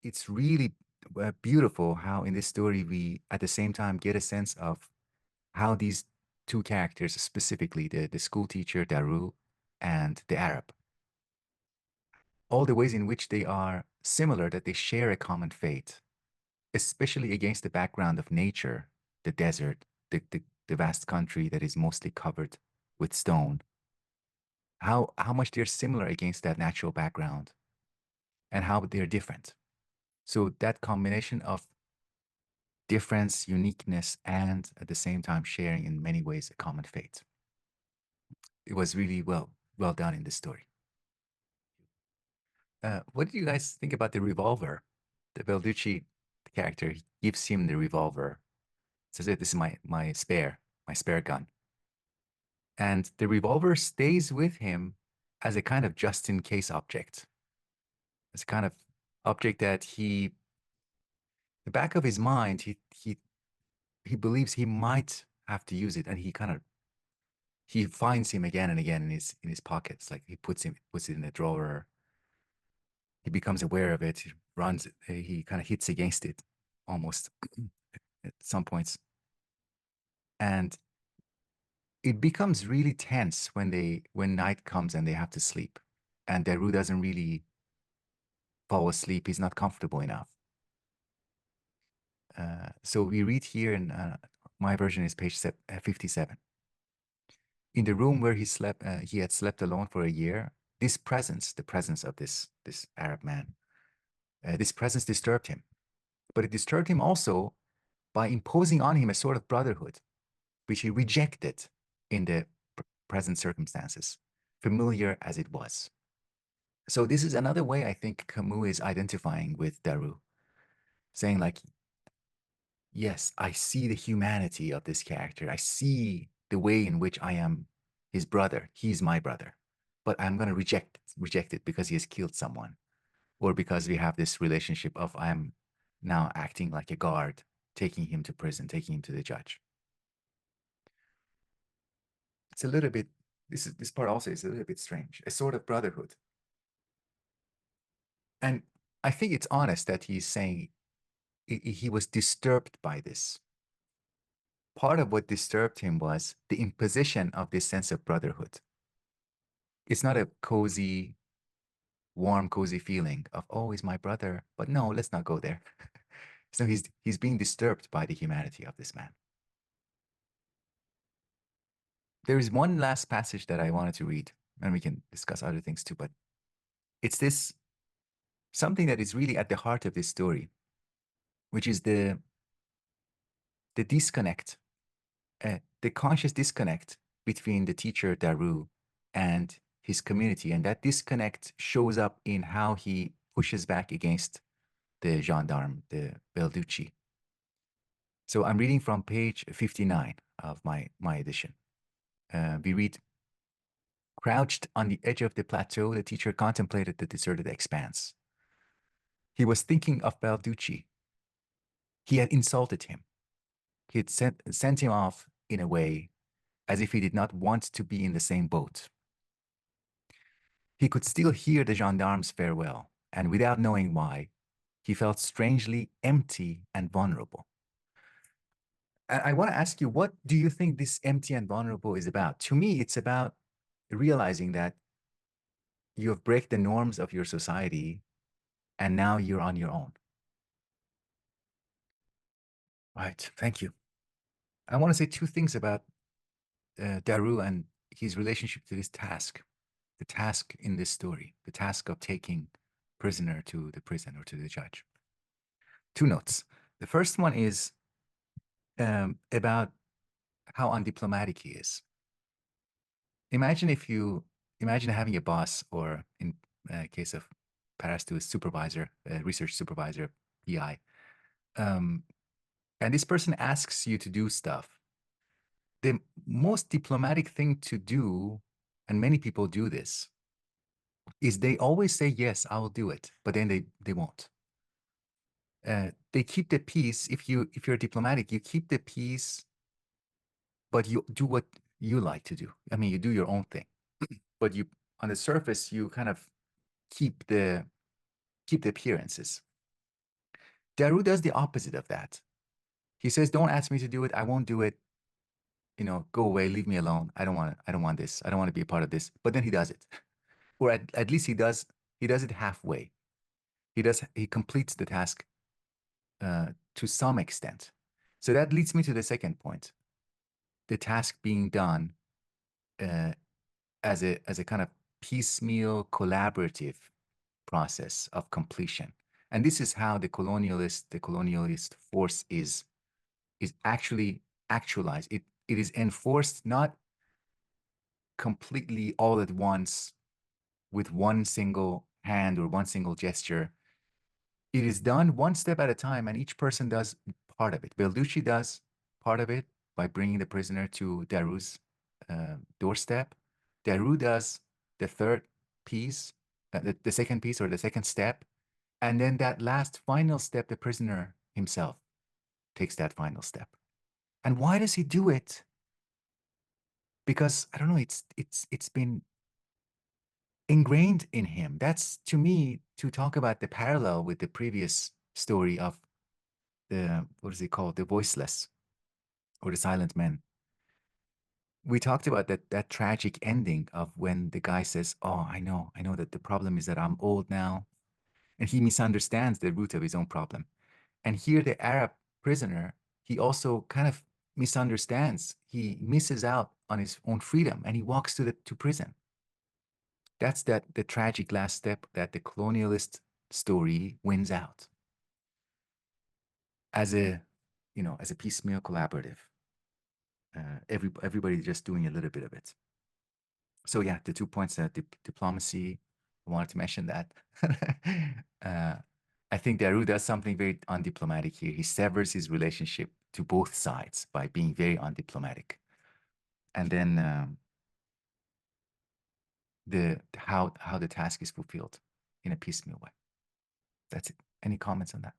it's really beautiful how in this story we at the same time get a sense of how these two characters, specifically the school teacher Daru and the Arab, all the ways in which they are similar, that they share a common fate, especially against the background of nature, the desert, the vast country that is mostly covered with stone. How much they're similar against that natural background and how they're different. So that combination of difference, uniqueness, and at the same time sharing in many ways a common fate. It was really well done in this story. What did you guys think about the revolver? The Belducci character, he gives him the revolver. Says, "This is my spare gun." And the revolver stays with him as a kind of just in case object. It's a kind of object that the back of his mind, he believes he might have to use it, and he finds him again and again in his pockets. Like he puts it in a drawer. He becomes aware of it. He runs. He kind of hits against it, almost at some points, and it becomes really tense when night comes and they have to sleep, and Daru doesn't really fall asleep. He's not comfortable enough. So we read here in my version is page 57. In the room where he had slept alone for a year. This presence, the presence of this Arab man, this presence disturbed him, but it disturbed him also by imposing on him a sort of brotherhood, which he rejected in the present circumstances, familiar as it was. So this is another way I think Camus is identifying with Daru, saying like, yes, I see the humanity of this character. I see the way in which I am his brother. He's my brother, but I'm going to reject it because he has killed someone, or because we have this relationship of I'm now acting like a guard, taking him to prison, taking him to the judge. It's a little bit, this part also is a little bit strange, a sort of brotherhood. And I think it's honest that he's saying he was disturbed by this. Part of what disturbed him was the imposition of this sense of brotherhood. It's not a cozy, warm, cozy feeling of, oh, he's my brother, but no, let's not go there. So he's being disturbed by the humanity of this man. There is one last passage that I wanted to read, and we can discuss other things too, but it's this something that is really at the heart of this story, which is the disconnect, the conscious disconnect between the teacher Daru and his community. And that disconnect shows up in how he pushes back against the gendarme, the Belducci. So I'm reading from page 59 of my edition. We read, crouched on the edge of the plateau, the teacher contemplated the deserted expanse. He was thinking of Balducci. He had insulted him. He had sent him off in a way as if he did not want to be in the same boat. He could still hear the gendarme's farewell, and without knowing why, he felt strangely empty and vulnerable. And I want to ask you, what do you think this empty and vulnerable is about? To me, it's about realizing that you have break the norms of your society and now you're on your own. Right, thank you. I want to say two things about Daru and his relationship to this task, the task in this story, the task of taking prisoner to the prison or to the judge. Two notes. The first one is about how undiplomatic he is. Imagine having a boss, or in case of Parastu, a supervisor, a research supervisor, PI, and this person asks you to do stuff. The most diplomatic thing to do, and many people do this, is they always say, yes, I will do it, but then they won't. They keep the peace. If you're diplomatic, you keep the peace, but you do what you like to do. I mean, you do your own thing, but you on the surface you kind of keep the appearances. Daru does the opposite of that. He says, "Don't ask me to do it. I won't do it. Go away, leave me alone. I don't want this. I don't want to be a part of this." But then he does it. Or at least he does it halfway. He completes the task to some extent. So that leads me to the second point. The task being done uh, as a kind of piecemeal collaborative process of completion. And this is how the colonialist force is actually actualized. It is enforced not completely all at once with one single hand or one single gesture. It is done one step at a time, and each person does part of it. Belducci does part of it by bringing the prisoner to Daru's doorstep. Daru does the third piece, the second piece or the second step. And then that last final step, the prisoner himself takes that final step. And why does he do it? Because I don't know, it's been ingrained in him. That's, to me, to talk about the parallel with the previous story of the, what is it called? The voiceless or the silent men. We talked about that tragic ending of when the guy says, "Oh, I know that the problem is that I'm old now." And he misunderstands the root of his own problem. And here the Arab prisoner, he also kind of misunderstands. He misses out on his own freedom and he walks to prison. That's the tragic last step that the colonialist story wins out as a, as a piecemeal collaborative. Everybody just doing a little bit of it. So yeah, the 2 points, diplomacy, I wanted to mention that. uh, I think Daru does something very undiplomatic here. He severs his relationship to both sides by being very undiplomatic. And then how the task is fulfilled in a piecemeal way. That's it. Any comments on that?